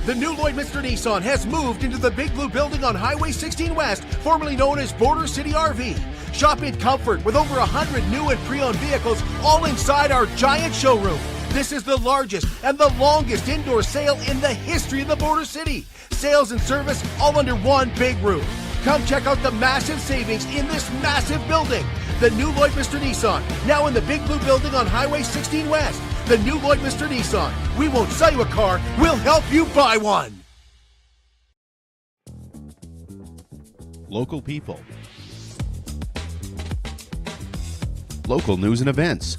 The new Lloydminster Nissan has moved into the Big Blue Building on Highway 16 West, formerly known as Border City RV. Shop in comfort with over 100 new and pre-owned vehicles all inside our giant showroom. This is the largest and the longest indoor sale in the history of the Border City. Sales and service all under one big roof. Come check out the massive savings in this massive building. The new Lloydminster Nissan, now in the Big Blue Building on Highway 16 West. The new Lloydminster Nissan. We won't sell you a car, we'll help you buy one. Local people. Local news and events.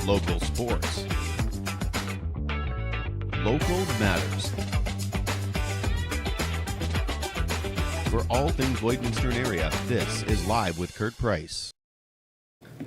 Local sports. Local matters. For all things Lloydminster area, this is Live with Kurt Price.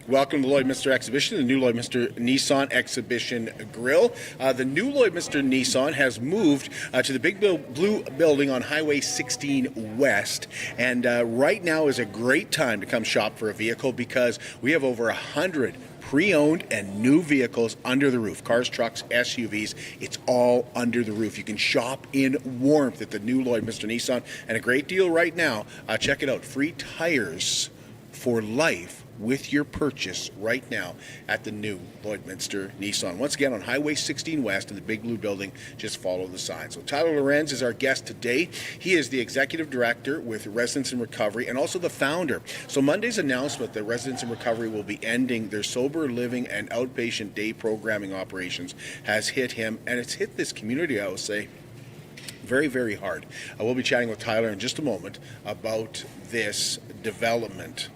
Welcome to the Lloydminster Exhibition, the new Lloydminster Nissan Exhibition Grill. The new Lloydminster Nissan has moved to the Big Blue Building on Highway 16 West, and right now is a great time to come shop for a vehicle because we have over 100 pre-owned and new vehicles under the roof. Cars, trucks, SUVs, it's all under the roof. You can shop in warmth at the new Lloydminster Nissan, and a great deal right now. Check it out, free tires for life with your purchase right now at the new Lloydminster Nissan. Once again, on Highway 16 West in the Big Blue Building, just follow the sign. So Tyler Lorenz is our guest today. He is the Executive Director with Residence and Recovery and also the founder. So Monday's announcement that Residence and Recovery will be ending their sober living and outpatient day programming operations has hit him, and it's hit this community, I will say, very, very hard. We'll be chatting with Tyler in just a moment about this development.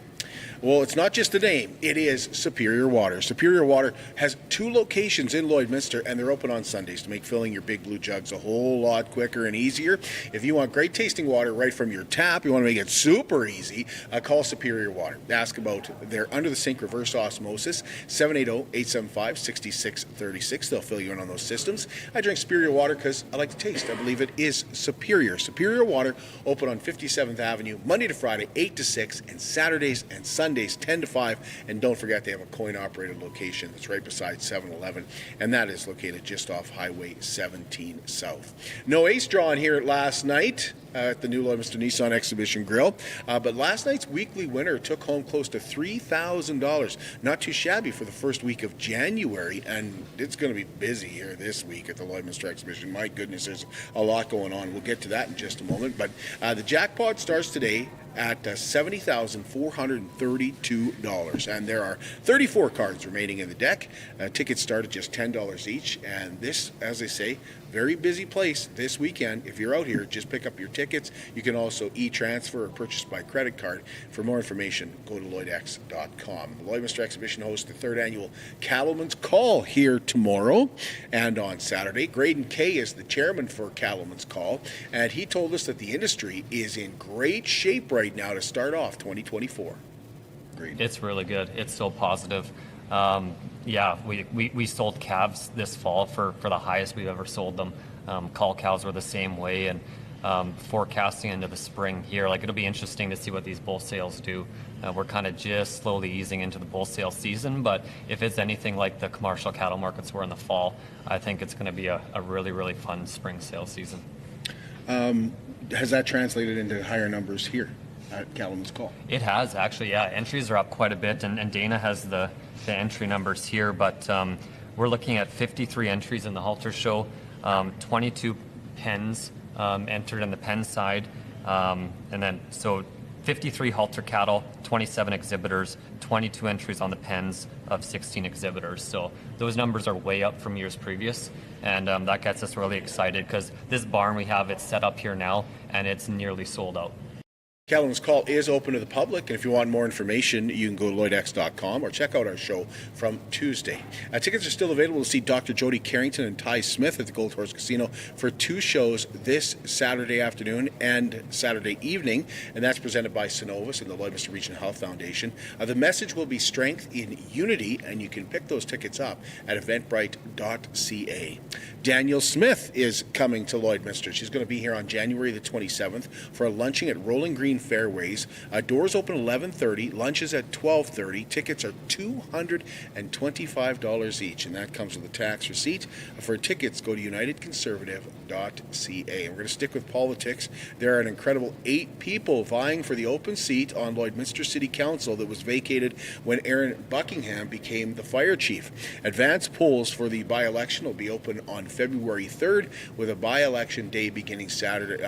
Well, it's not just a name. It is Superior Water. Superior Water has 2 locations in Lloydminster, and they're open on Sundays to make filling your Big Blue jugs a whole lot quicker and easier. If you want great tasting water right from your tap, you want to make it super easy, call Superior Water. Ask about their under-the-sink reverse osmosis, 780-875-6636. They'll fill you in on those systems. I drink Superior Water because I like the taste. I believe it is superior. Superior Water, open on 57th Avenue, Monday to Friday, 8 to 6, and Saturdays and Sundays, 10 to 5, and don't forget they have a coin-operated location that's right beside 7-Eleven, and that is located just off Highway 17 South. No ace drawing here last night at the new Lorenz Nissan Exhibition Grill, but last night's weekly winner took home close to $3,000. Not too shabby for the first week of January, and it's going to be busy here this week at the Lloydminster Exhibition. My goodness, there's a lot going on. We'll get to that in just a moment, but the jackpot starts today at $70,432, and there are 34 cards remaining in the deck. Tickets start at just $10 each, and this, as I say, very busy place this weekend. If you're out here, just pick up your tickets. You can also e-transfer or purchase by credit card. For more information, go to lloydx.com. The Lloydminster Exhibition hosts the 3rd annual Cattleman's Call here tomorrow and on Saturday. Graydon Kay is the chairman for Cattleman's Call, and he told us that the industry is in great shape right now to start off 2024. Graydon. It's really good. It's so positive. We sold calves this fall for the highest we've ever sold them. Cull cows were the same way, and forecasting into the spring here, it'll be interesting to see what these bull sales do. We're kind of just slowly easing into the bull sale season, but if it's anything like the commercial cattle markets were in the fall, I think it's going to be a really, really fun spring sale season. Has that translated into higher numbers here at Cattleman's Call? It has, actually, yeah. Entries are up quite a bit, and Dana has the entry numbers here, but we're looking at 53 entries in the halter show, 22 pens entered in the pen side, and then so 53 halter cattle, 27 exhibitors, 22 entries on the pens of 16 exhibitors. So those numbers are way up from years previous, and that gets us really excited because this barn we have, it's set up here now, and it's nearly sold out. Cattleman's Call is open to the public, and if you want more information, you can go to lloydx.com or check out our show from Tuesday. Tickets are still available to see Dr. Jody Carrington and Ty Smith at the Gold Horse Casino for 2 shows this Saturday afternoon and Saturday evening, and that's presented by Synovus and the Lloydminster Regional Health Foundation. The message will be strength in unity, and you can pick those tickets up at eventbrite.ca. Danielle Smith is coming to Lloydminster. She's going to be here on January the 27th for a luncheon at Rolling Green fairways. Doors open 11:30. Lunch is at 12:30. Tickets are $225 each, and that comes with a tax receipt. For tickets, go to unitedconservative.ca. And we're going to stick with politics. There are an incredible 8 people vying for the open seat on Lloydminster City Council that was vacated when Aaron Buckingham became the fire chief. Advanced polls for the by-election will be open on February 3rd, with a by-election day beginning Saturday.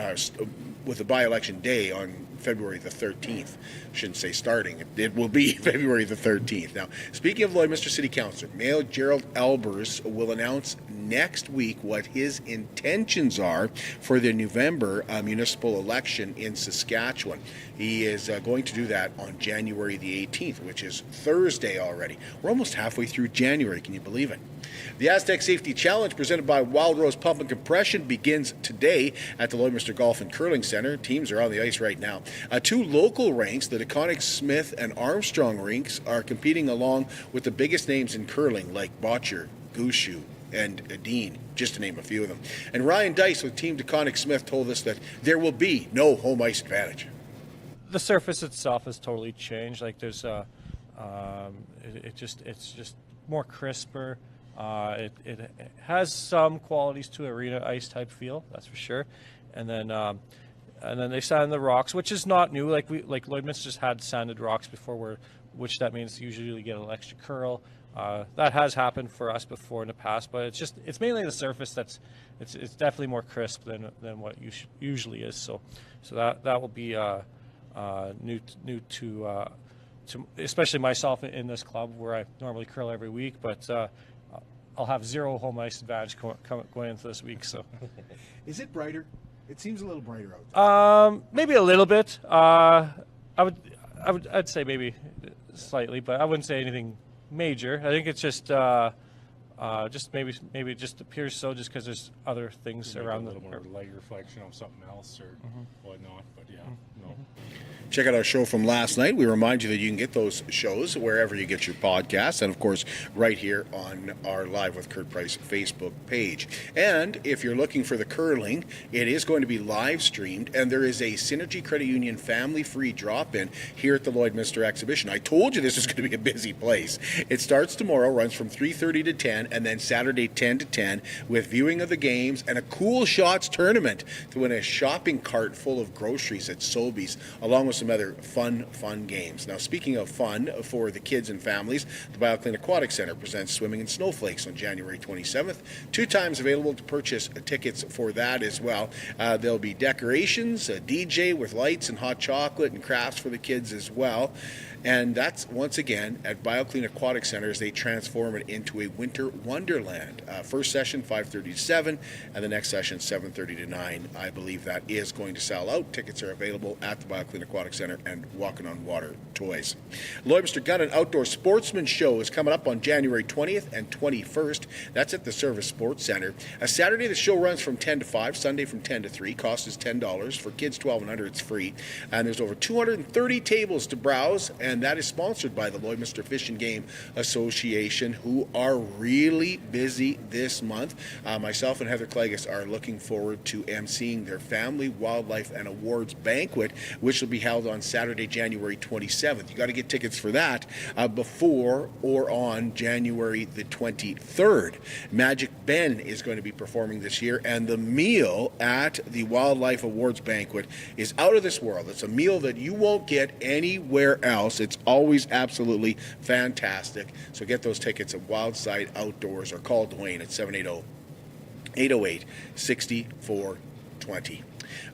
With a by-election day on February the 13th. Shouldn't say starting. It will be February the 13th. Now, speaking of Lloydminster City Councillor, Mayor Gerald Albers will announce next week what his intentions are for the November municipal election in Saskatchewan. He is going to do that on January the 18th, which is Thursday already. We're almost halfway through January. Can you believe it? The Aztec Safety Challenge, presented by Wild Rose Pump and Compression, begins today at the Lloydminster Golf and Curling Centre. Teams are on the ice right now. 2 local rinks, the DeConnick Smith and Armstrong rinks, are competing along with the biggest names in curling like Botcher, Gushu, and Dean, just to name a few of them. And Ryan Dice with Team DeConnick Smith told us that there will be no home ice advantage. The surface itself has totally changed. Like there's it's just more crisper. It has some qualities to arena ice type feel, that's for sure. And then they sand the rocks, which is not new. Like Lloydminster's had sanded rocks before, which that means usually you get an extra curl. That has happened for us before in the past, but it's mainly the surface it's definitely more crisp than what usually is. So that will be new to especially myself in this club where I normally curl every week, but I'll have 0 home ice advantage going into this week. So, Is it brighter? It seems a little brighter out. Maybe a little bit. I'd say maybe slightly, but I wouldn't say anything major. I think it's just maybe just appears so just because there's other things around a little more light reflection of something else or whatnot. But yeah, no. Check out our show from last night. We remind you that you can get those shows wherever you get your podcasts, and of course right here on our Live with Kurt Price Facebook page. And if you're looking for the curling, it is going to be live streamed, and there is a Synergy Credit Union family free drop-in here at the Lloydminster Exhibition. I told you this was going to be a busy place. It starts tomorrow, runs from 3:30 to 10, and then Saturday 10 to 10 with viewing of the games and a Cool Shots tournament to win a shopping cart full of groceries at Sobe's, along with some other fun games. Now, speaking of fun for the kids and families, the BioClean Aquatic Center presents Swimming in Snowflakes on January 27th. 2 times available to purchase tickets for that as well. There'll be decorations, a DJ with lights and hot chocolate and crafts for the kids as well. And that's, once again, at BioClean Aquatic Center as they transform it into a winter wonderland. First session, 5:30 to 7, and the next session, 7:30 to 9. I believe that is going to sell out. Tickets are available at the BioClean Aquatic Center and Walking on Water Toys. Lloydminster Gun and Outdoor Sportsman Show is coming up on January 20th and 21st. That's at the Service Sports Center. Saturday, the show runs from 10 to 5, Sunday from 10 to 3. Cost is $10. For kids 12 and under, it's free. And there's over 230 tables to browse, and that is sponsored by the Lloydminster Fish and Game Association, who are really busy this month. Myself and Heather Klegas are looking forward to emceeing their Family, Wildlife, and Awards Banquet, which will be held on Saturday, January 27th. You got to get tickets for that before or on January the 23rd. Magic Ben is going to be performing this year, and the meal at the Wildlife Awards Banquet is out of this world. It's a meal that you won't get anywhere else. It's always absolutely fantastic. So get those tickets at Wildside Outdoors or call Dwayne at 780-808-6420.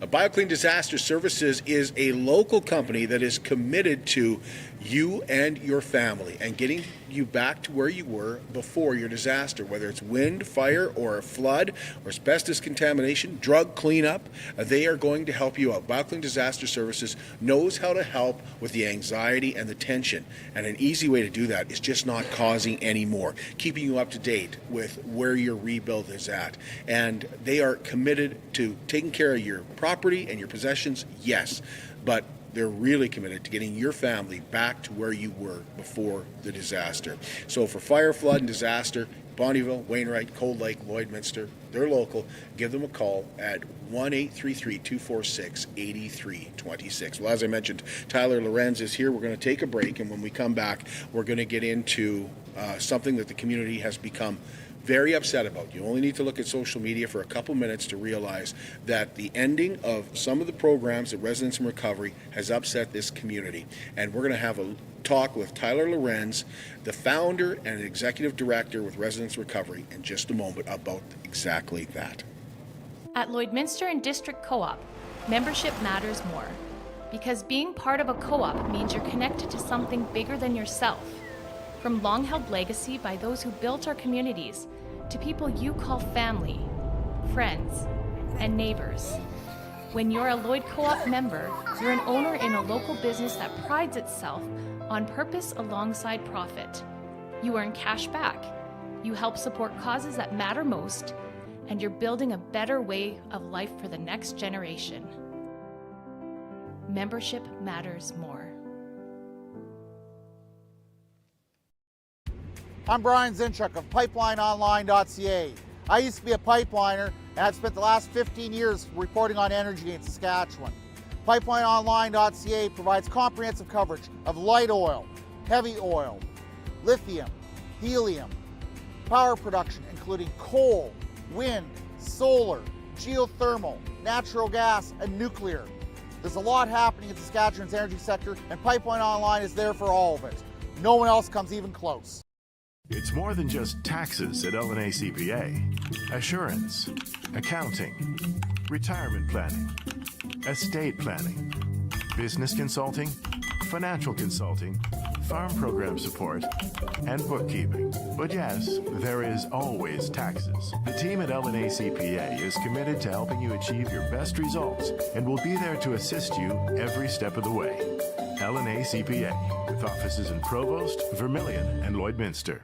BioClean Disaster Services is a local company that is committed to you and your family and getting you back to where you were before your disaster, whether it's wind, fire, or a flood, or asbestos contamination, drug cleanup. They are going to help you out. BioClean Disaster Services knows how to help with the anxiety and the tension, and an easy way to do that is just not causing any more, keeping you up to date with where your rebuild is at. And they are committed to taking care of your property and your possessions, yes, but they're really committed to getting your family back to where you were before the disaster. So for fire, flood, and disaster, Bonnyville, Wainwright, Cold Lake, Lloydminster, they're local. Give them a call at 1-833-246-8326. Well, as I mentioned, Tyler Lorenz is here. We're going to take a break, and when we come back, we're going to get into something that the community has become very upset about. You only need to look at social media for a couple minutes to realize that the ending of some of the programs at Residents in Recovery has upset this community. And we're going to have a talk with Tyler Lorenz, the founder and executive director with Residents Recovery, in just a moment about exactly that. At Lloydminster and District Co-op, membership matters more. Because being part of a co-op means you're connected to something bigger than yourself. From long-held legacy by those who built our communities to people you call family, friends, and neighbors. When you're a Lloyd Co-op member, you're an owner in a local business that prides itself on purpose alongside profit. You earn cash back, you help support causes that matter most, and you're building a better way of life for the next generation. Membership matters more. I'm Brian Zinchuk of PipelineOnline.ca. I used to be a pipeliner, and I've spent the last 15 years reporting on energy in Saskatchewan. PipelineOnline.ca provides comprehensive coverage of light oil, heavy oil, lithium, helium, power production including coal, wind, solar, geothermal, natural gas, and nuclear. There's a lot happening in Saskatchewan's energy sector, and Pipeline Online is there for all of it. No one else comes even close. It's more than just taxes at LNA CPA. Assurance, accounting, retirement planning, estate planning, business consulting, financial consulting, farm program support, and bookkeeping. But yes, there is always taxes. The team at LNA CPA is committed to helping you achieve your best results and will be there to assist you every step of the way. LNA CPA, with offices in Provost, Vermilion, and Lloydminster.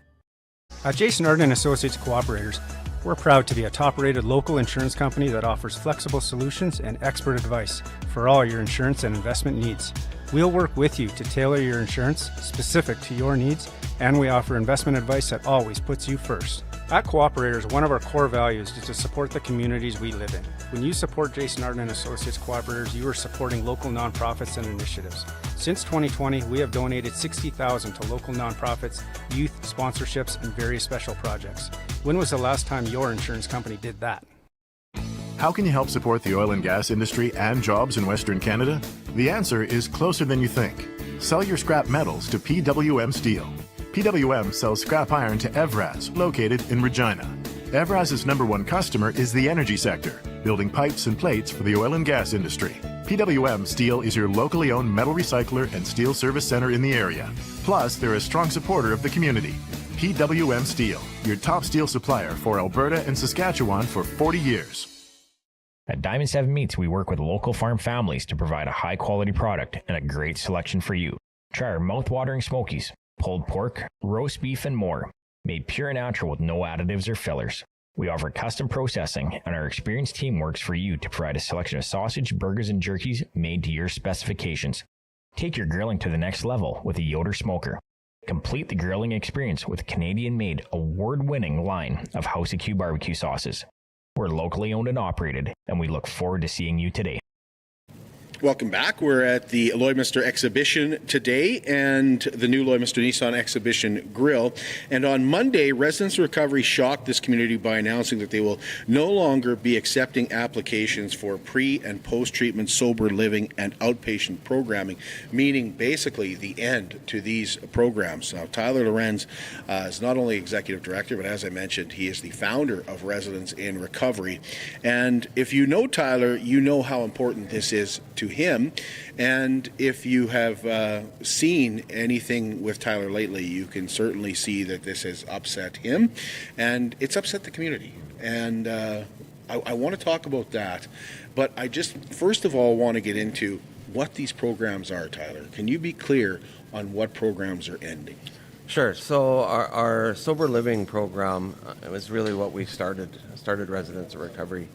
At Jason Arden Associates Cooperators, we're proud to be a top-rated local insurance company that offers flexible solutions and expert advice for all your insurance and investment needs. We'll work with you to tailor your insurance specific to your needs, and we offer investment advice that always puts you first. At Cooperators, one of our core values is to support the communities we live in. When you support Jason Arden Associates Cooperators, you are supporting local nonprofits and initiatives. Since 2020, we have donated $60,000 to local nonprofits, youth sponsorships, and various special projects. When was the last time your insurance company did that? How can you help support the oil and gas industry and jobs in Western Canada? The answer is closer than you think. Sell your scrap metals to PWM Steel. PWM sells scrap iron to Evraz, located in Regina. Evraz's #1 customer is the energy sector, building pipes and plates for the oil and gas industry. PWM Steel is your locally owned metal recycler and steel service center in the area. Plus, they're a strong supporter of the community. PWM Steel, your top steel supplier for Alberta and Saskatchewan for 40 years. At Diamond 7 Meats, we work with local farm families to provide a high-quality product and a great selection for you. Try our mouth-watering smokies, pulled pork, roast beef, and more, made pure and natural with no additives or fillers. We offer custom processing, and our experienced team works for you to provide a selection of sausage, burgers, and jerkies made to your specifications. Take your grilling to the next level with a Yoder smoker. Complete the grilling experience with a Canadian-made, award-winning line of House of Q barbecue sauces. We're locally owned and operated, and we look forward to seeing you today. Welcome back. We're at the Lloydminster exhibition today and the new Lloydminster Nissan exhibition grill. And on Monday, Residents Recovery shocked this community by announcing that they will no longer be accepting applications for pre- and post-treatment sober living and outpatient programming, meaning basically the end to these programs. Now, Tyler Lorenz is not only executive director, but as I mentioned, he is the founder of Residents in Recovery. And if you know Tyler, you know how important this is to him, and if you have seen anything with Tyler lately, you can certainly see that this has upset him, and it's upset the community. And I want to talk about that, but I just first of all want to get into what these programs are. Tyler, can you be clear on what programs are ending? Sure. So our sober living program was really what we started Residents of Recovery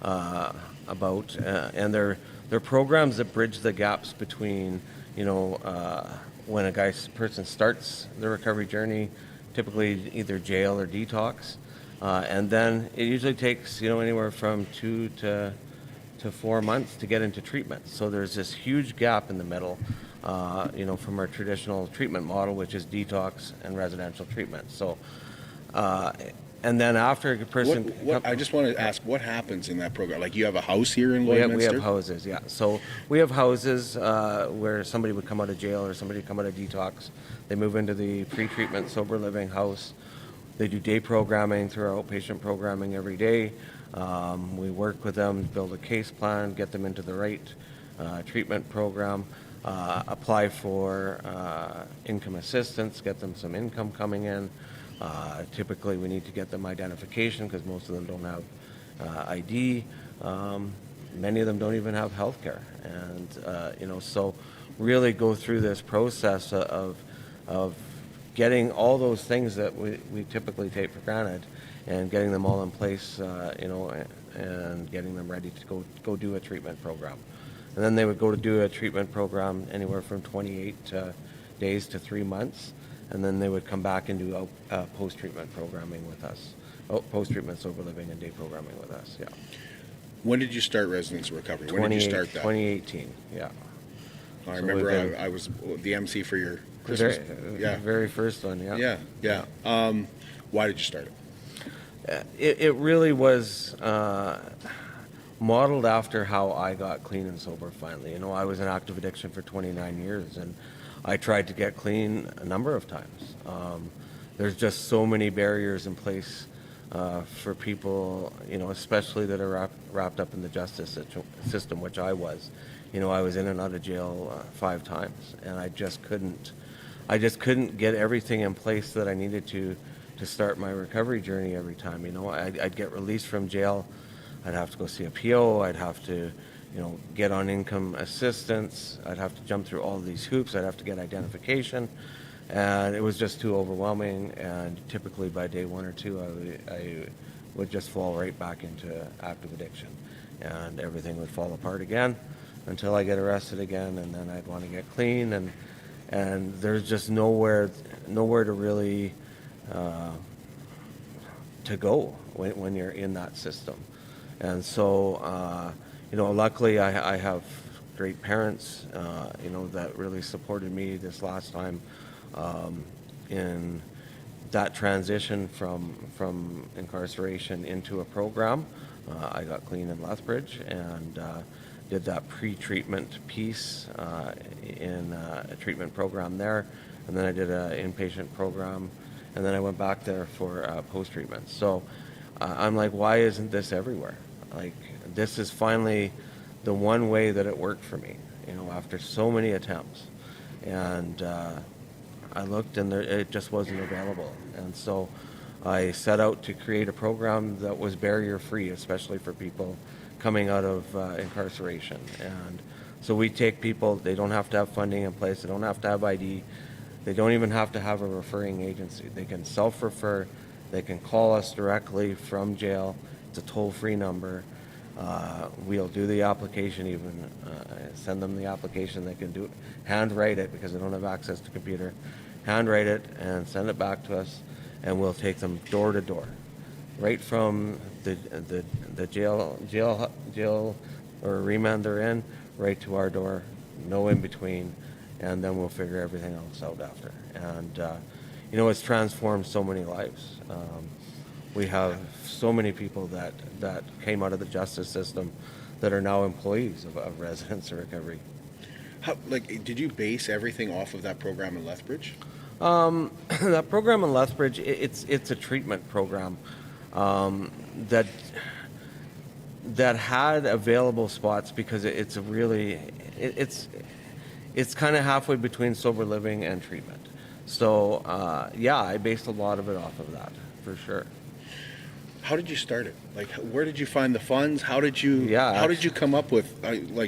about, and they're they're programs that bridge the gaps between, when a person starts their recovery journey, typically either jail or detox, and then it usually takes anywhere from 2 to 4 months to get into treatment. So there's this huge gap in the middle, from our traditional treatment model, which is detox and residential treatment. So, and then after a person, I just want to ask, what happens in that program? Like, you have a house here in Lloydminster? we have houses, yeah. So we have houses where somebody would come out of jail or somebody come out of detox. They move into the pre-treatment sober living house. They do day programming through our outpatient programming every day. We work with them, build a case plan, get them into the right treatment program, apply for income assistance, get them some income coming in. Typically, we need to get them identification because most of them don't have ID. Many of them don't even have health care. And, so really go through this process of getting all those things that we typically take for granted and getting them all in place, and getting them ready to go do a treatment program. And then they would go to do a treatment program anywhere from 28 days to 3 months. And then they would come back and do post-treatment programming with us, post-treatment sober living and day programming with us, yeah. When did you start residence recovery? When did you start that? 2018, yeah. I remember I was the MC for your Christmas. Very first one, yeah. Yeah. Why did you start it? It really was modeled after how I got clean and sober finally. I was in active addiction for 29 years, and I tried to get clean a number of times. There's just so many barriers in place for people, especially that are wrapped up in the justice system, which I was. I was in and out of jail 5 times, and I just couldn't get everything in place that I needed to start my recovery journey every time. I'd get released from jail, I'd have to go see a PO, I'd have to get on income assistance, I'd have to jump through all of these hoops, I'd have to get identification, and it was just too overwhelming. And typically by day 1 or 2, I would just fall right back into active addiction, and everything would fall apart again until I get arrested again, and then I'd want to get clean, and there's just nowhere to really to go when you're in that system. And so luckily I have great parents that really supported me this last time in that transition from incarceration into a program. I got clean in Lethbridge and did that pre-treatment piece in a treatment program there, and then I did an inpatient program, and then I went back there for post-treatment. So I'm like, why isn't this everywhere? Like, this is finally the one way that it worked for me, after so many attempts. And I looked, and it just wasn't available. And so I set out to create a program that was barrier-free, especially for people coming out of incarceration. And so we take people, they don't have to have funding in place, they don't have to have ID, they don't even have to have a referring agency. They can self-refer, they can call us directly from jail. It's a toll-free number. We'll do the application, even send them the application. They can do it, handwrite it because they don't have access to computer. Handwrite it and send it back to us, and we'll take them door to door, right from the jail or remand they're in, right to our door, no in between, and then we'll figure everything else out after. And it's transformed so many lives. We have so many people that came out of the justice system that are now employees of residence and recovery. Did you base everything off of that program in Lethbridge? That program in Lethbridge, it's a treatment program that had available spots because it's kind of halfway between sober living and treatment. So I based a lot of it off of that, for sure. How did you start it? Where did you find the funds? How did you come up with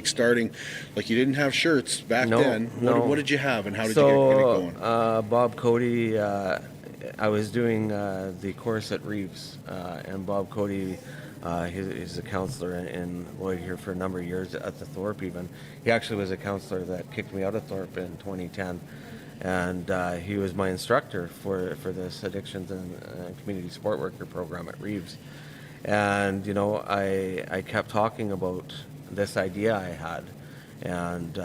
starting? You didn't have shirts back then. No. What did you have, and how did you get it going? Bob Cody, I was doing the course at Reeves, and Bob Cody He's a counselor in Lloyd here for a number of years at the Thorpe even. He actually was a counselor that kicked me out of Thorpe in 2010. And he was my instructor for this addictions and community support worker program at Reeves. And, you know, I kept talking about this idea I had. And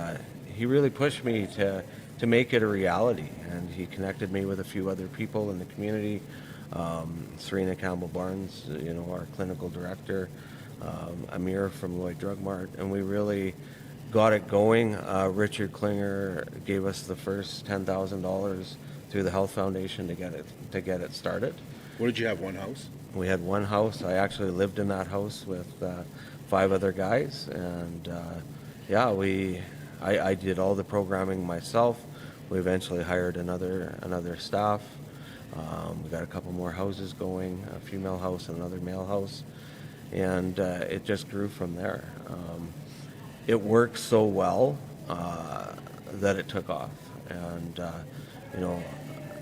he really pushed me to make it a reality. And he connected me with a few other people in the community. Serena Campbell-Barnes, you know, our clinical director, Amir from Lloyd Drug Mart, and we really got it going. Richard Klinger gave us the first $10,000 through the Health Foundation to get it started. What did you have, one house? We had one house. I actually lived in that house with 5 other guys, and yeah, I did all the programming myself. We eventually hired another staff. We got a couple more houses going, a female house and another male house, and it just grew from there. It worked so well that it took off, and you know,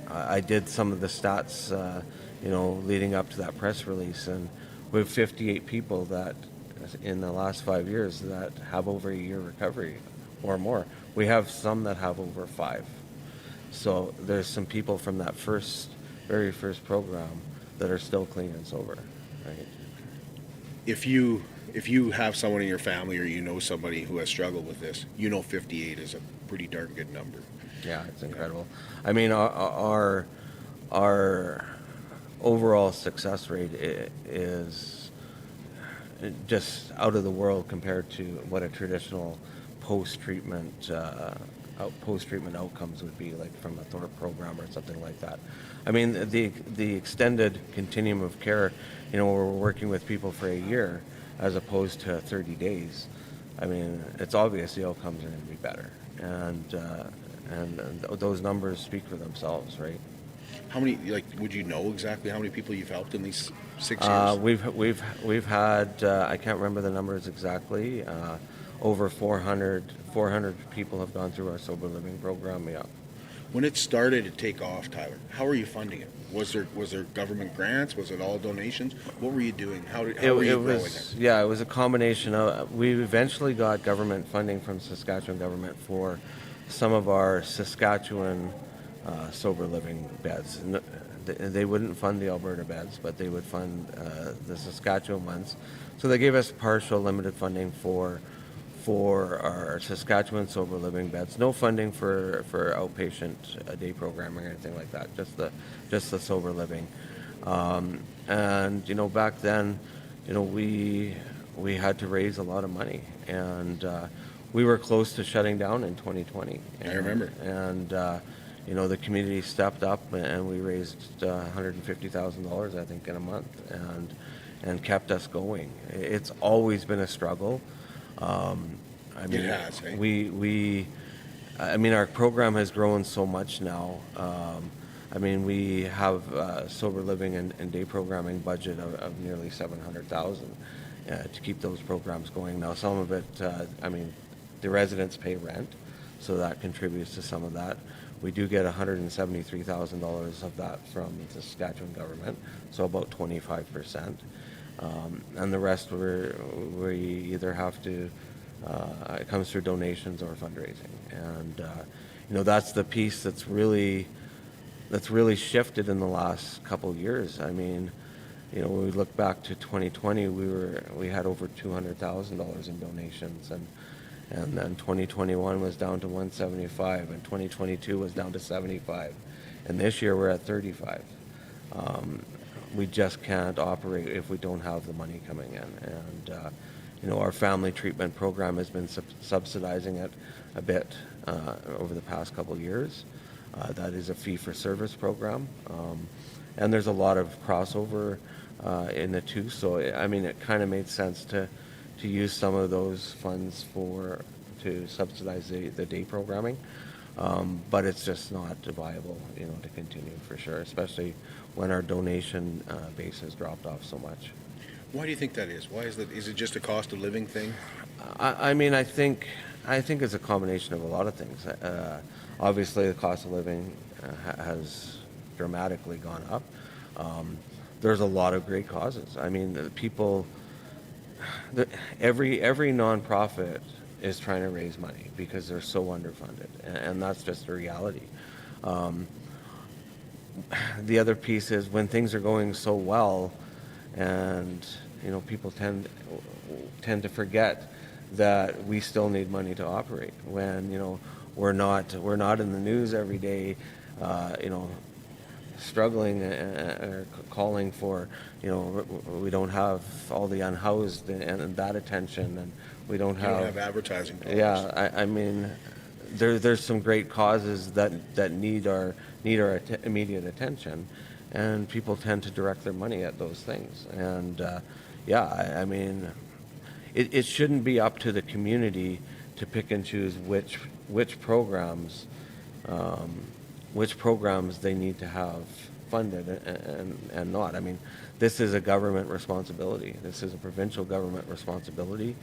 I did some of the stats, you know, leading up to that press release, and we have 58 people that in the last 5 years that have over a year recovery or more. We have some that have over 5. So there's some people from that very first program that are still clean and sober, right? If you have someone in your family or you know somebody who has struggled with this, you know 58 is a pretty darn good number. Yeah, it's incredible. I mean, our overall success rate is just out of the world compared to what a traditional post-treatment outcomes would be, like from a Thorpe program or something like that. I mean, the extended continuum of care, you know, we're working with people for a year as opposed to 30 days. I mean, it's obvious the outcomes are going to be better, and those numbers speak for themselves, right? How many, like, would you know exactly how many people you've helped in these 6 years? We've had I can't remember the numbers exactly. Over 400 people have gone through our sober living program. Yeah. When it started to take off, Tyler, how were you funding it? Was there government grants? Was it all donations? What were you doing? How were you growing it? Yeah, it was a combination of. We eventually got government funding from Saskatchewan government for some of our Saskatchewan sober living beds. They wouldn't fund the Alberta beds, but they would fund the Saskatchewan ones. So they gave us partial limited funding for our Saskatchewan sober living beds. No funding for outpatient day programming or anything like that. Just the sober living. And you know, back then, you know, we had to raise a lot of money, and we were close to shutting down in 2020. I remember. And you know, the community stepped up, and we raised $150,000, I think, in a month, and kept us going. It's always been a struggle. I mean, it has, eh? I mean, our program has grown so much now. I mean, we have sober living and day programming budget of nearly $700,000 to keep those programs going. Now, some of it, I mean, the residents pay rent, so that contributes to some of that. We do get $173,000 of that from the Saskatchewan government, so about 25%. And the rest we either have to, it comes through donations or fundraising. And, you know, that's the piece that's really shifted in the last couple of years. I mean, you know, when we look back to 2020, we had over $200,000 in donations, and then 2021 was down to 175, and 2022 was down to 75, and this year we're at 35. We just can't operate if we don't have the money coming in. And, you know, our family treatment program has been subsidizing it a bit over the past couple of years. That is a fee-for-service program. And there's a lot of crossover in the two. So, I mean, it kind of made sense to use some of those funds to subsidize the day programming. But it's just not viable, you know, to continue for sure, especially when our donation base has dropped off so much. Why do you think that is? Why is that? Is it just a cost of living thing? I mean, I think it's a combination of a lot of things. Obviously, the cost of living has dramatically gone up. There's a lot of great causes. I mean, people every nonprofit is trying to raise money because they're so underfunded, and that's just a reality. The other piece is when things are going so well, and people tend to forget that we still need money to operate. When we're not in the news every day, struggling or calling for, we don't have all the unhoused and that attention, and we don't have advertising dollars. Yeah, I mean, there's some great causes that need our immediate attention, and people tend to direct their money at those things. And I mean, it shouldn't be up to the community to pick and choose which programs they need to have funded and not. I mean, this is a government responsibility. This is a provincial government responsibility.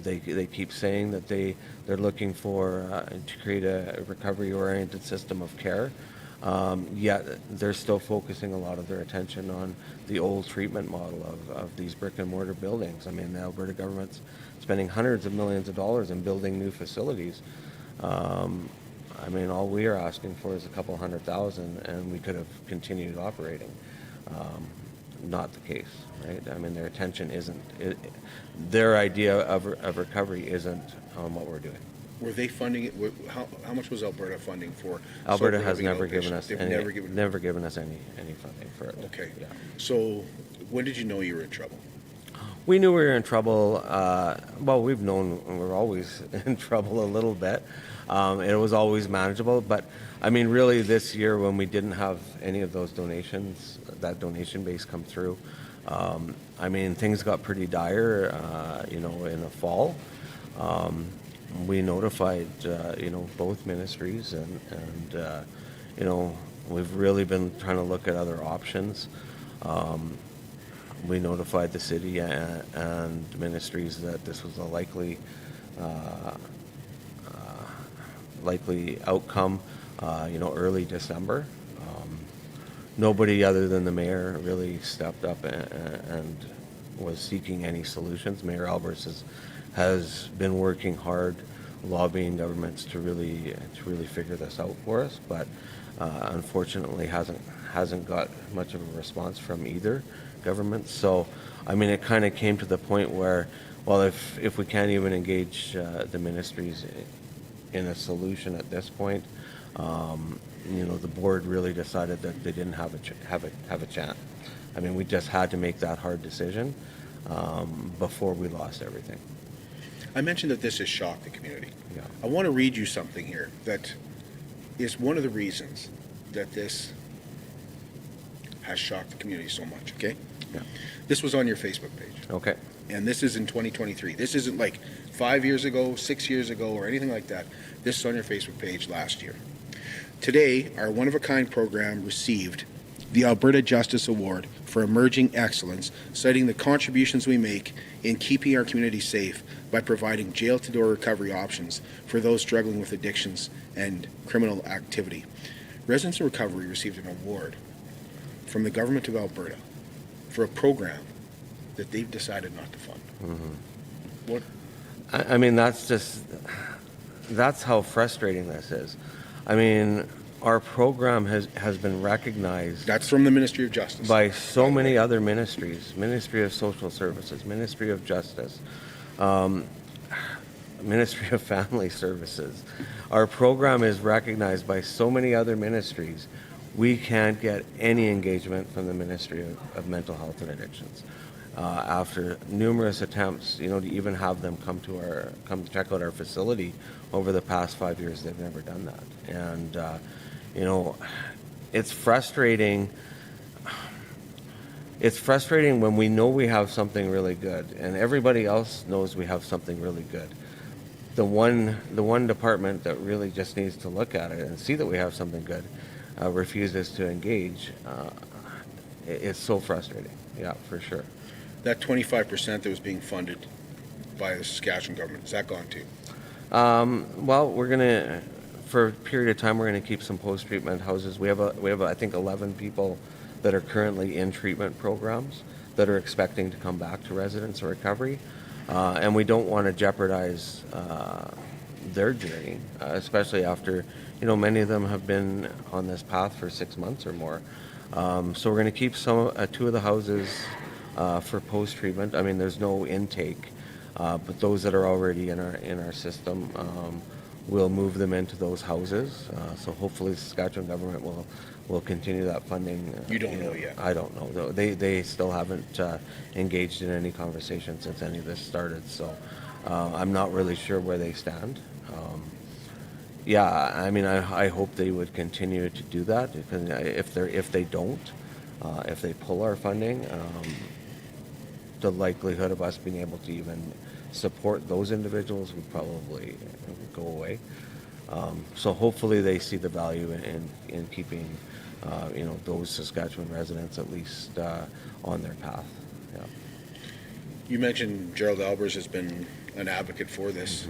They keep saying that they're looking for to create a recovery-oriented system of care, yet they're still focusing a lot of their attention on the old treatment model of these brick-and-mortar buildings. I mean, the Alberta government's spending hundreds of millions of dollars in building new facilities. I mean, all we are asking for is a couple $100,000, and we could have continued operating. Not the case, right? I mean, their attention isn't, their idea of recovery isn't on what we're doing. Were they funding it? How much was Alberta funding for? Alberta has never given us never given us any funding for it. Okay. Yeah. So, when did you know you were in trouble? We knew we were in trouble. Well, we've known we're always in trouble a little bit. It was always manageable, but I mean, really, this year when we didn't have any of those donations, that donation base come through, I mean, things got pretty dire, in the fall. We notified, both ministries, and we've really been trying to look at other options. We notified the city and ministries that this was a likely outcome, early December. Nobody other than the mayor really stepped up and was seeking any solutions. Mayor Alberts has been working hard, lobbying governments to really figure this out for us, but unfortunately hasn't got much of a response from either government. So, I mean, it kind of came to the point where, well, if we can't even engage the ministries in a solution at this point, the board really decided that they didn't have a chance. I mean, we just had to make that hard decision before we lost everything. I mentioned that this has shocked the community. Yeah. I want to read you something here that is one of the reasons that this has shocked the community so much, okay? Yeah. This was on your Facebook page. Okay. And this is in 2023. This isn't like 5 years ago, 6 years ago, or anything like that. This is on your Facebook page last year. Today, our one-of-a-kind program received the Alberta Justice Award for Emerging Excellence, citing the contributions we make in keeping our community safe by providing jail-to-door recovery options for those struggling with addictions and criminal activity. Residents in Recovery received an award from the Government of Alberta for a program that they've decided not to fund. Mm-hmm. What? I mean, that's how frustrating this is. I mean, our program has been recognized. That's from the Ministry of Justice. By so many other ministries, Ministry of Social Services, Ministry of Justice, Ministry of Family Services. Our program is recognized by so many other ministries. We can't get any engagement from the Ministry of Mental Health and Addictions. After numerous attempts, to even have them come check out our facility over the past 5 years, they've never done that. And it's frustrating. It's frustrating when we know we have something really good, and everybody else knows we have something really good. The one department that really just needs to look at it and see that we have something good refuses to engage. It's so frustrating. Yeah, for sure. That 25% that was being funded by the Saskatchewan government, is that gone too? Well, we're gonna, for a period of time, we're gonna keep some post-treatment houses. We have I think 11 people that are currently in treatment programs that are expecting to come back to residence or recovery, and we don't want to jeopardize their journey, especially after, many of them have been on this path for 6 months or more. So we're going to keep two of the houses for post-treatment. I mean, there's no intake, but those that are already in our system, we'll move them into those houses. So hopefully the Saskatchewan government will continue that funding. You don't know yet? I don't know. They still haven't engaged in any conversation since any of this started. So I'm not really sure where they stand. Yeah, I mean, I hope they would continue to do that, because if they don't, if they pull our funding, the likelihood of us being able to even support those individuals would probably go away. So hopefully they see the value in keeping, those Saskatchewan residents at least on their path. Yeah. You mentioned Gerald Albers has been an advocate for this.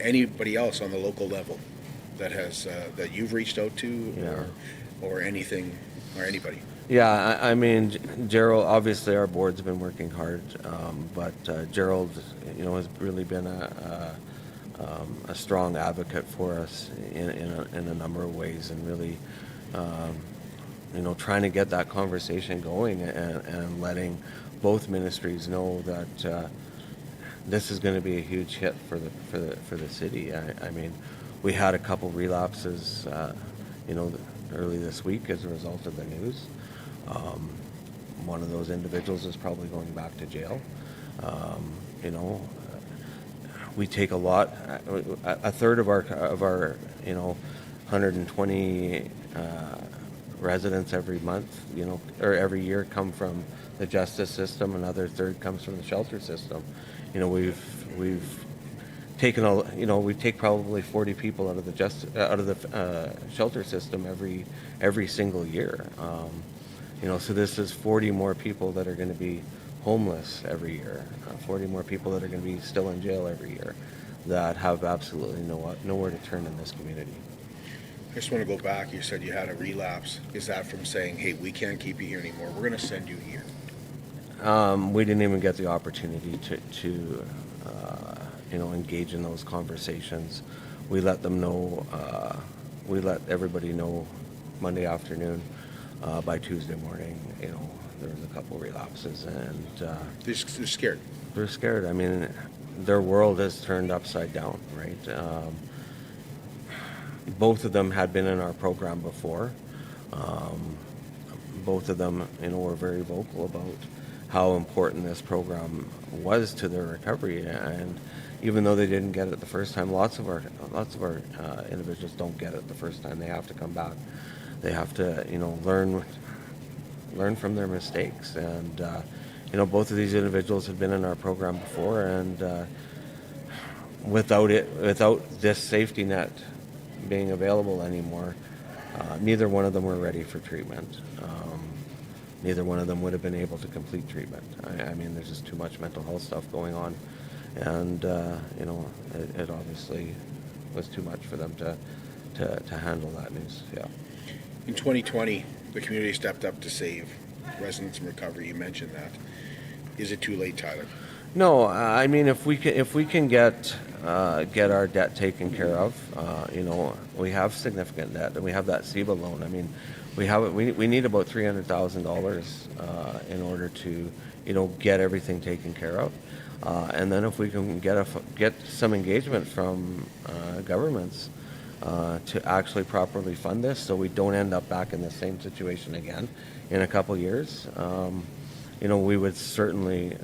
Anybody else on the local level that has that you've reached out to, or anything, or anybody? Yeah, I mean, Gerald, obviously our board's been working hard, but Gerald, has really been a strong advocate for us in a number of ways, and really, trying to get that conversation going and letting both ministries know that this is going to be a huge hit for the city. I mean, we had a couple relapses, early this week as a result of the news. One of those individuals is probably going back to jail. We take a third of our 120 residents every month, or every year, come from the justice system. Another third comes from the shelter system. We've taken we take probably 40 people out of the shelter system every single year. So this is 40 more people that are going to be homeless every year, 40 more people that are going to be still in jail every year, that have absolutely nowhere to turn in this community. I just want to go back. You said you had a relapse. Is that from saying, hey, we can't keep you here anymore, we're going to send you here? We didn't even get the opportunity to engage in those conversations. We let them know, we let everybody know Monday afternoon. By Tuesday morning, there was a couple relapses, and they're scared. They're scared. I mean, their world has turned upside down, right? Both of them had been in our program before. Both of them, were very vocal about how important this program was to their recovery, and even though they didn't get it the first time, lots of our individuals don't get it the first time. They have to come back. They have to, learn from their mistakes. And, both of these individuals had been in our program before, and without this safety net being available anymore, neither one of them were ready for treatment. Neither one of them would have been able to complete treatment. I mean, there's just too much mental health stuff going on. And, it obviously was too much for them to handle that news, yeah. In 2020, the community stepped up to save residents in recovery. You mentioned that. Is it too late, Tyler? No, I mean, if we can get our debt taken care of, we have significant debt, and we have that SEBA loan. I mean, we need about $300,000 in order to get everything taken care of, and then if we can get some engagement from governments to actually properly fund this, so we don't end up back in the same situation again in a couple years, we would certainly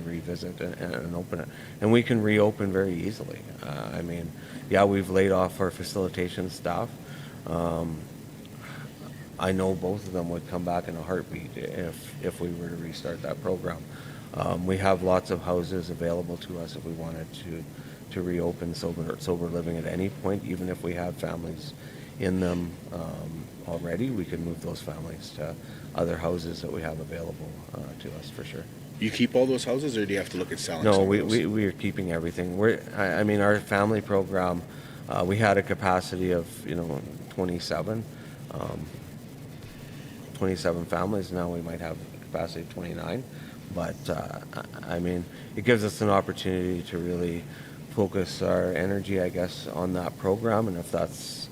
revisit and open it, and we can reopen very easily. I mean, yeah, we've laid off our facilitation staff. I know both of them would come back in a heartbeat if we were to restart that program. We have lots of houses available to us if we wanted to reopen sober living at any point. Even if we have families in them already, we can move those families to other houses that we have available to us, for sure. You keep all those houses, or do you have to look at selling? No, we are keeping everything. I mean, our family program, we had a capacity of 27 families. Now we might have a capacity of 29. But I mean, it gives us an opportunity to really focus our energy, I guess, on that program. And if that's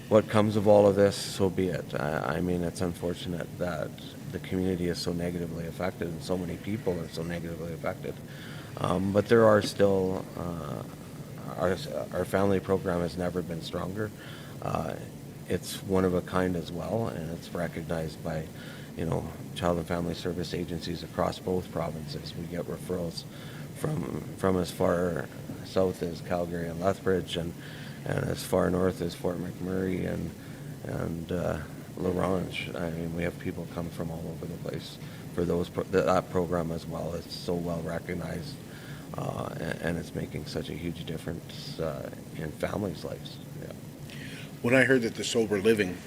what comes of all of this, so be it. I mean, it's unfortunate that the community is so negatively affected and so many people are so negatively affected. But there are still, our family program has never been stronger. It's one of a kind as well, and it's recognized by, child and family service agencies across both provinces. We get referrals from as far south as Calgary and Lethbridge, and as far north as Fort McMurray and Lorenz. I mean, we have people come from all over the place for that program as well. It's so well recognized, and it's making such a huge difference in families' lives. Yeah. When I heard that the Sober Living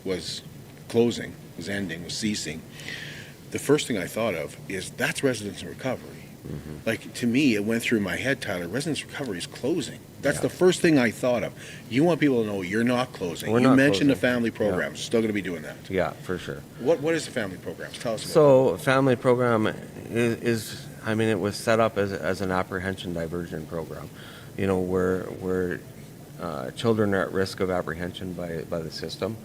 was closing, was ending, was ceasing, the first thing I thought of is that's residence and recovery. Mm-hmm. Like, to me, it went through my head, Tyler, residence recovery is closing. That's the first thing I thought of. You want people to know you're not closing. We're you not mentioned closing. the family programs. Still going to be doing that. Yeah, for sure. What is the family programs? Tell us about So, family program is I mean, it was set up as an apprehension diversion program. Where children are at risk of apprehension by the system,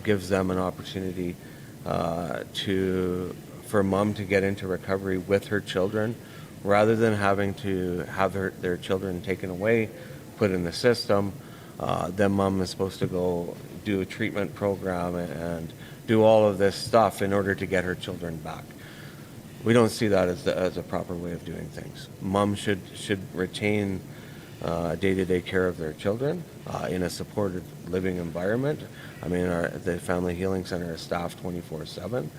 gives them an opportunity for mom to get into recovery with her children, rather than having to have their children taken away, put in the system. Then mom is supposed to go do a treatment program and do all of this stuff in order to get her children back. We don't see that as a proper way of doing things. Mom should retain day-to-day care of their children in a supported living environment. I mean, the Family Healing Center is staffed 24/7.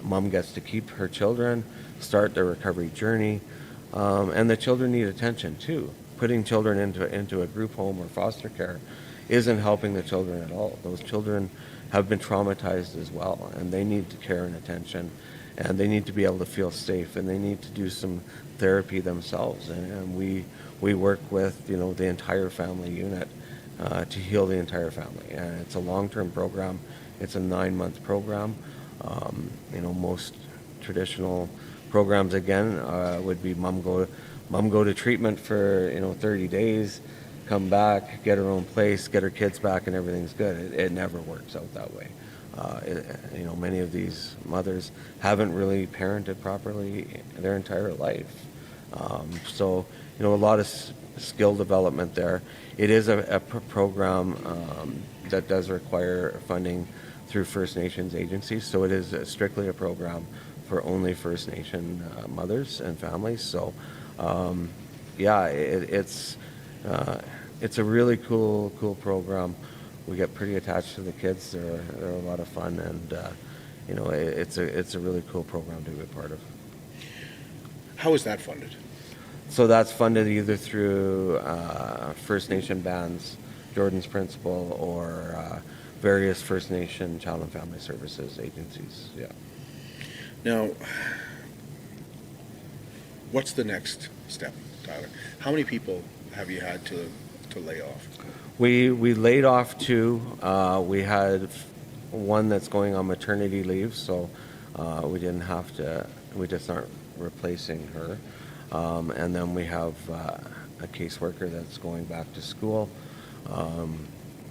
Mom gets to keep her children, start their recovery journey, and the children need attention too. Putting children into a group home or foster care isn't helping the children at all. Those children have been traumatized as well, and they need care and attention, and they need to be able to feel safe, and they need to do some therapy themselves. And we work with the entire family unit to heal the entire family, and it's a long-term program. It's a 9-month program. Most traditional programs again would be mom go to treatment for 30 days, come back, get her own place, get her kids back, and everything's good. It never works out that way. Many of these mothers haven't really parented properly their entire life. So a lot of skill development there. It is a program that does require funding through First Nations agencies, so it is strictly a program for only First Nation mothers and families. So, it's a really cool program. We get pretty attached to the kids. They're a lot of fun, and it's a really cool program to be a part of. How is that funded? So that's funded either through First Nation bands, Jordan's Principle, or various First Nation Child and Family Services agencies. Yeah. Now, what's the next step, Tyler? How many people have you had to lay off? We laid off 2. We had one that's going on maternity leave, so we didn't have to. We just aren't replacing her. And then we have a caseworker that's going back to school.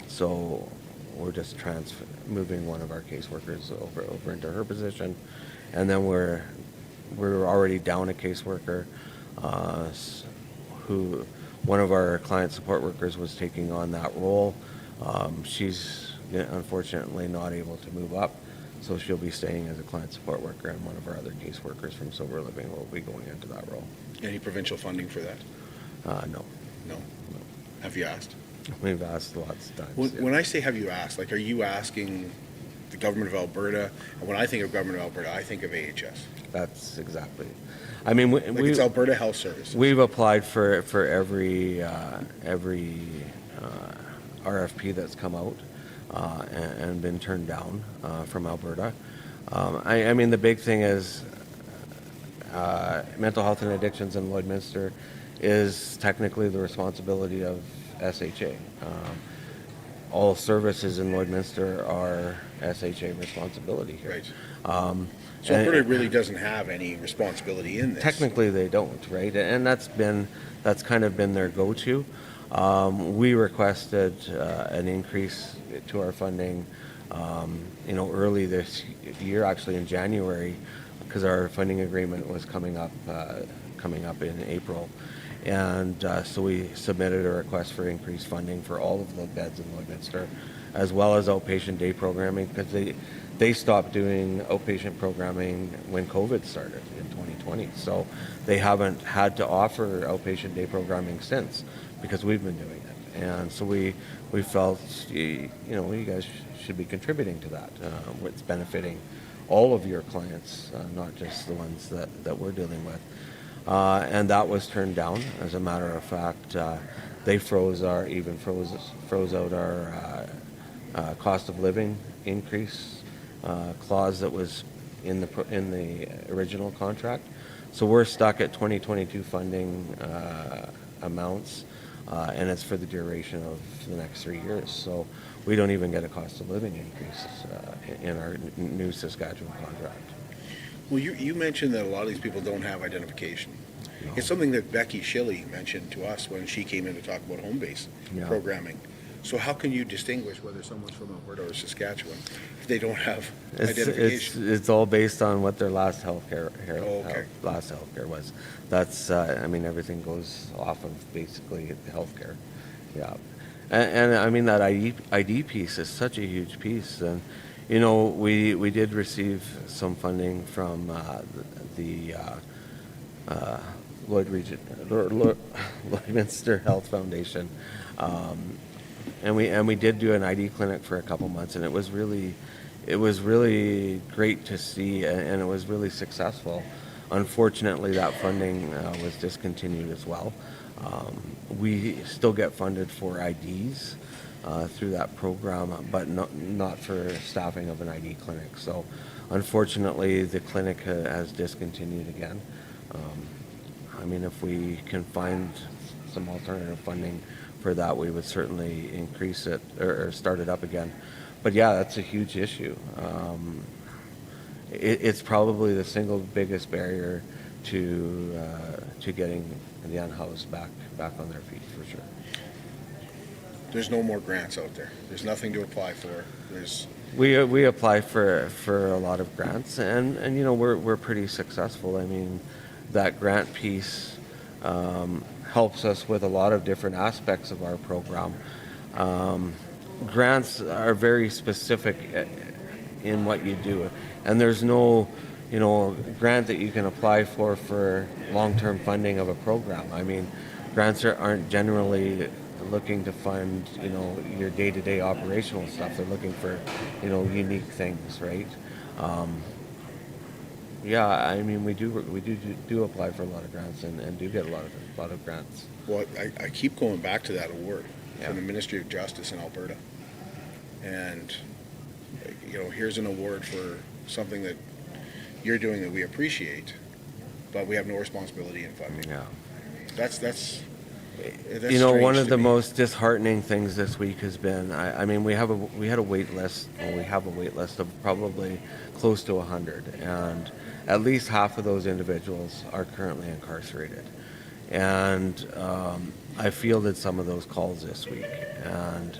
So we're just moving one of our caseworkers over into her position, and then we're already down a caseworker who one of our client support workers was taking on that role. She's unfortunately not able to move up, so she'll be staying as a client support worker, and one of our other caseworkers from Sober Living will be going into that role. Any provincial funding for that? No. Have you asked? We've asked lots of times. When I say have you asked, are you asking the government of Alberta? And when I think of government of Alberta, I think of AHS. That's exactly. I mean, it's Alberta Health Services. We've applied for every RFP that's come out and been turned down from Alberta. I mean, the big thing is mental health and addictions in Lloydminster is technically the responsibility of SHA. all services in Lloydminster are SHA responsibility here. Right. So Alberta really doesn't have any responsibility in this. Technically, they don't, right? And that's kind of been their go-to. We requested an increase to our funding, early this year, actually in January, because our funding agreement was coming up in April. And so we submitted a request for increased funding for all of the beds in Lloydminster, as well as outpatient day programming, because they stopped doing outpatient programming when COVID started in 2020. So they haven't had to offer outpatient day programming since, because we've been doing it. And so we felt, you guys should be contributing to that. It's benefiting all of your clients, not just the ones that we're dealing with. And that was turned down. As a matter of fact, they froze out our cost of living increase clause that was in the original contract. So we're stuck at 2022 funding amounts, and it's for the duration of the next 3 years. So we don't even get a cost of living increase in our new Saskatchewan contract. Well, you mentioned that a lot of these people don't have identification. No. It's something that Becky Shilley mentioned to us when she came in to talk about home-based programming. So how can you distinguish whether someone's from Alberta or Saskatchewan if they don't have identification? It's all based on what their last healthcare was. That's everything goes off of basically healthcare. Yeah, and I mean that ID piece is such a huge piece, and we did receive some funding from the Lloydminster Health Foundation. And we did do an ID clinic for a couple months, and it was really great to see, and it was really successful. Unfortunately, that funding was discontinued as well. We still get funded for IDs through that program, but not for staffing of an ID clinic. So unfortunately, the clinic has discontinued again. If we can find some alternative funding for that, we would certainly increase it or start it up again. But yeah, that's a huge issue. It's probably the single biggest barrier to getting the unhoused back on their feet, for sure. There's no more grants out there. There's nothing to apply for. We apply for a lot of grants, and we're pretty successful. I mean, that grant piece helps us with a lot of different aspects of our program. Grants are very specific in what you do, and there's no grant that you can apply for long-term funding of a program. I mean, grants aren't generally looking to fund your day-to-day operational stuff. They're looking for unique things, right? Yeah, I mean, we do apply for a lot of grants and do get a lot of grants. Well, I keep going back to that award from the Ministry of Justice in Alberta, and here's an award for something that you're doing that we appreciate, but we have no responsibility in funding. Yeah, that's one of the most disheartening things this week has been. We had a wait list. Well, we have a wait list of probably close to 100, and at least half of those individuals are currently incarcerated. And I fielded some of those calls this week, and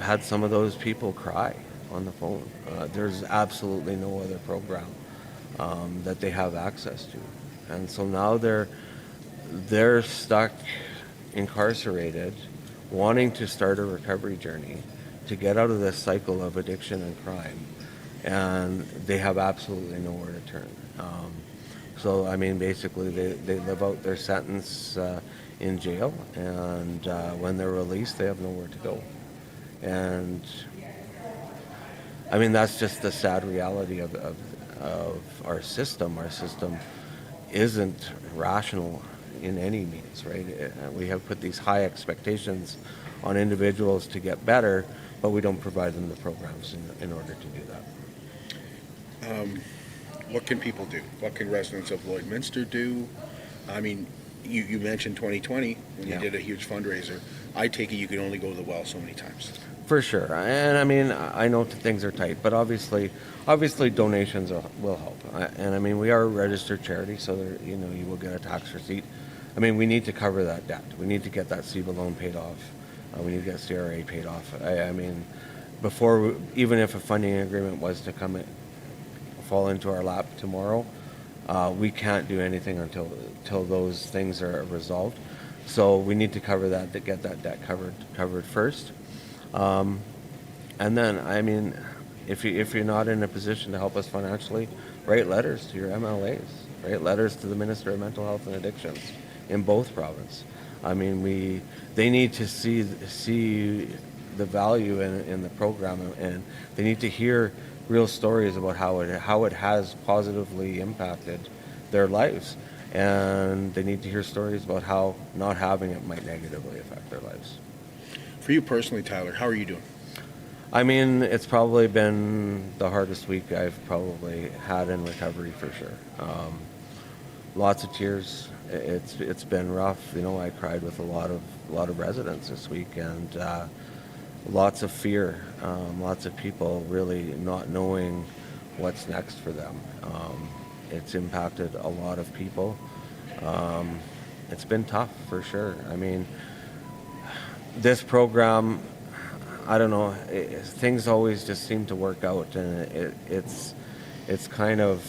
had some of those people cry on the phone. There's absolutely no other program that they have access to, and so now they're stuck incarcerated, wanting to start a recovery journey to get out of this cycle of addiction and crime, and they have absolutely nowhere to turn. So basically they live out their sentence in jail, and when they're released, they have nowhere to go. And that's just the sad reality of our system. Our system isn't rational in any means, right? We have put these high expectations on individuals to get better, but we don't provide them the programs in order to do that. What can people do? What can residents of Lloydminster do? You mentioned 2020 when Yeah. you did a huge fundraiser. I take it you can only go to the well so many times. For sure, and I mean, I know things are tight, but obviously donations will help. And I mean, we are a registered charity, so there, you will get a tax receipt. I mean, we need to cover that debt. We need to get that CEBA loan paid off. We need to get CRA paid off. I mean, before, even if a funding agreement was to fall into our lap tomorrow, we can't do anything until those things are resolved. So we need to cover that, to get that debt covered first. And then, I mean, if you're not in a position to help us financially, write letters to your MLAs, write letters to the Minister of Mental Health and Addictions in both provinces. I mean, they need to see the value in the program, and they need to hear real stories about how it has positively impacted their lives, and they need to hear stories about how not having it might negatively affect their lives. For you personally, Tyler, how are you doing? I mean, it's probably been the hardest week I've probably had in recovery, for sure. Lots of tears. It's been rough. I cried with a lot of residents this week, and lots of fear. Lots of people really not knowing what's next for them. It's impacted a lot of people. It's been tough, for sure. I mean, this program, I don't know, things always just seem to work out, and it's kind of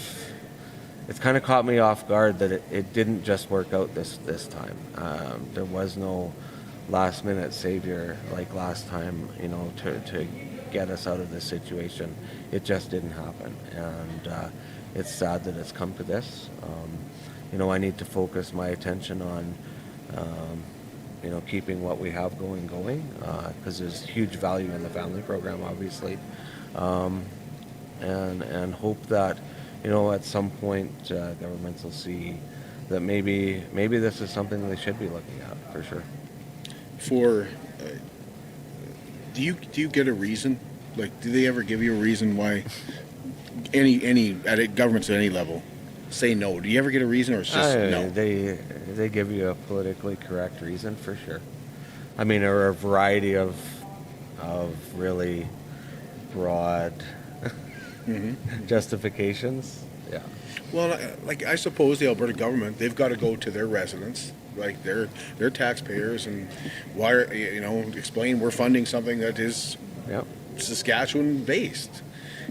caught me off guard that it didn't just work out this time. There was no last minute savior like last time, to get us out of this situation. It just didn't happen, and it's sad that it's come to this. I need to focus my attention on keeping what we have going, because there's huge value in the family program, obviously, and hope that, at some point, governments will see that maybe this is something they should be looking at, for sure. Do you get a reason? Like, do they ever give you a reason why any governments at any level say no? Do you ever get a reason, or it's just no? They give you a politically correct reason, for sure. I mean, there are a variety of really broad justifications. Yeah. Well, I suppose the Alberta government, they've got to go to their residents, like they're taxpayers, and why explain we're funding something that is Saskatchewan based.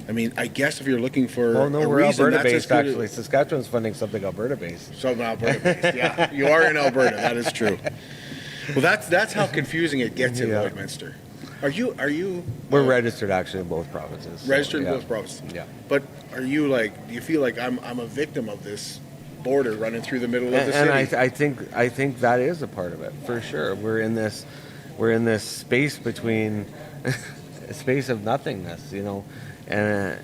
I mean, I guess if you're looking for we're Alberta-based, actually. Saskatchewan's funding something Alberta-based. Something Alberta-based, yeah. You are in Alberta, that is true. Well, that's how confusing it gets in Lloydminster. Are you? We're registered, actually, in both provinces. Registered in both provinces? Yeah. But are you, do you feel like I'm a victim of this border running through the middle of the city? And I think that is a part of it, for sure. We're in this space between, a space of nothingness, And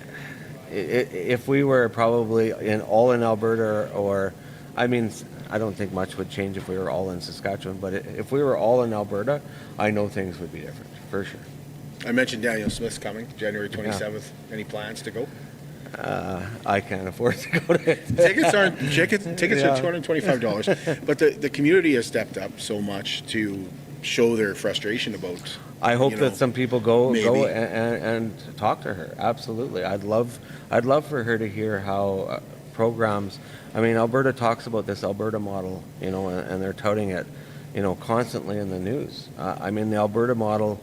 if we were probably all in Alberta, or, I mean, I don't think much would change if we were all in Saskatchewan, but if we were all in Alberta, I know things would be different, for sure. I mentioned Daniel Smith's coming, January 27th. Yeah. Any plans to go? I can't afford to go to it. Tickets are $225, but the community has stepped up so much to show their frustration about. I hope that some people go and talk to her. Absolutely, I'd love for her to hear how programs. I mean, Alberta talks about this Alberta model, and they're touting it, constantly in the news. I mean, the Alberta model.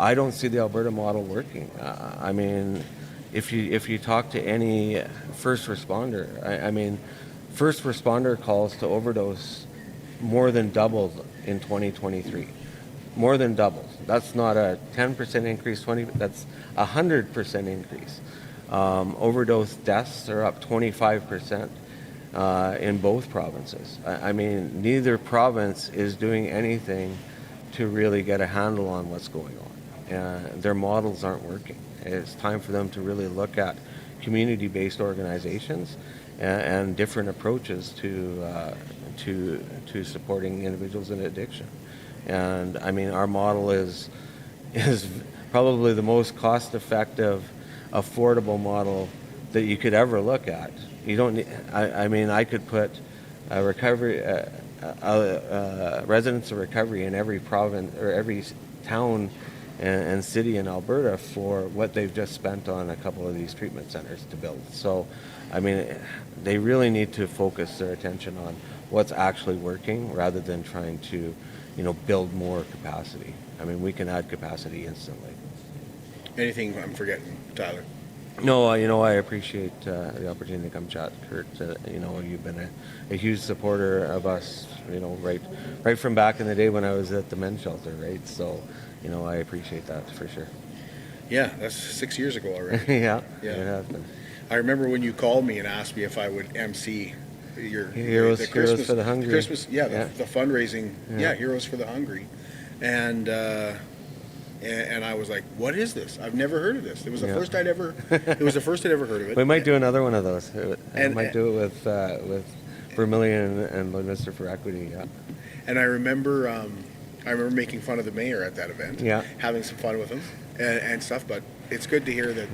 I don't see the Alberta model working. I mean, if you talk to any first responder, I mean, first responder calls to overdose more than doubled in 2023. More than doubled. That's not a 10% increase, that's a 100% increase. Overdose deaths are up 25% in both provinces. I mean, neither province is doing anything to really get a handle on what's going on. Their models aren't working. It's time for them to really look at community-based organizations and different approaches to supporting individuals in addiction. And I mean, our model is probably the most cost-effective, affordable model that you could ever look at. You don't need, I mean, I could put a recovery residents of recovery in every province or every town and city in Alberta for what they've just spent on a couple of these treatment centers to build. So, I mean, they really need to focus their attention on what's actually working rather than trying to, build more capacity. I mean, we can add capacity instantly. Anything I'm forgetting, Tyler? No, I appreciate the opportunity to come chat, Kurt. You've been a huge supporter of us, right from back in the day when I was at the men's shelter, right? So, I appreciate that for sure. Yeah, that's 6 years ago already. yeah, it has been. I remember when you called me and asked me if I would MC your Heroes for the Hungry. The fundraising. Yeah, Heroes for the Hungry, and I was like, "What is this? I've never heard of this." It was the first I'd ever. It was the first I'd ever heard of it. We might do another one of those. We might do it with Vermilion and Lloydminster for Equity. Yeah. And I remember making fun of the mayor at that event. Yeah. Having some fun with him and stuff. But it's good to hear that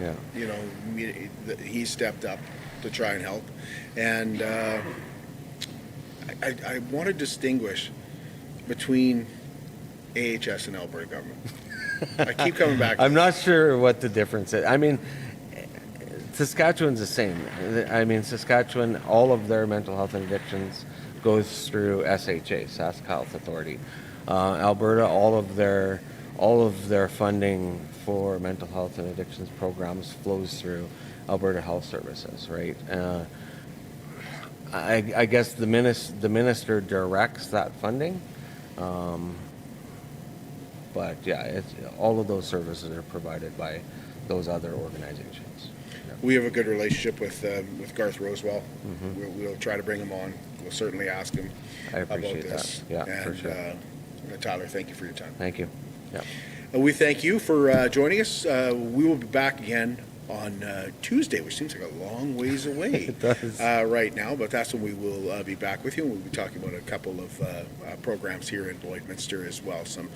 that he stepped up to try and help. And I want to distinguish between AHS and Alberta government. I keep coming back. I'm not sure what the difference is. I mean, Saskatchewan's the same. I mean, Saskatchewan, all of their mental health and addictions goes through SHA, Sask Health Authority. Alberta, all of their funding for mental health and addictions programs flows through Alberta Health Services, right? I guess the minister directs that funding. But yeah, all of those services are provided by those other organizations. Yeah. We have a good relationship with Garth Rosewell. We'll try to bring him on. We'll certainly ask him about this. Yeah, for sure. Tyler, thank you for your time. Thank you. Yeah. We thank you for joining us. We will be back again on Tuesday, which seems like a long ways away. It does. Right now, but that's when we will be back with you. We'll be talking about a couple of programs here in Lloydminster as well, some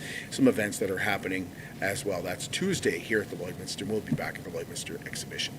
events that are happening as well. That's Tuesday here at the Lloydminster. We'll be back at the Lloydminster exhibition.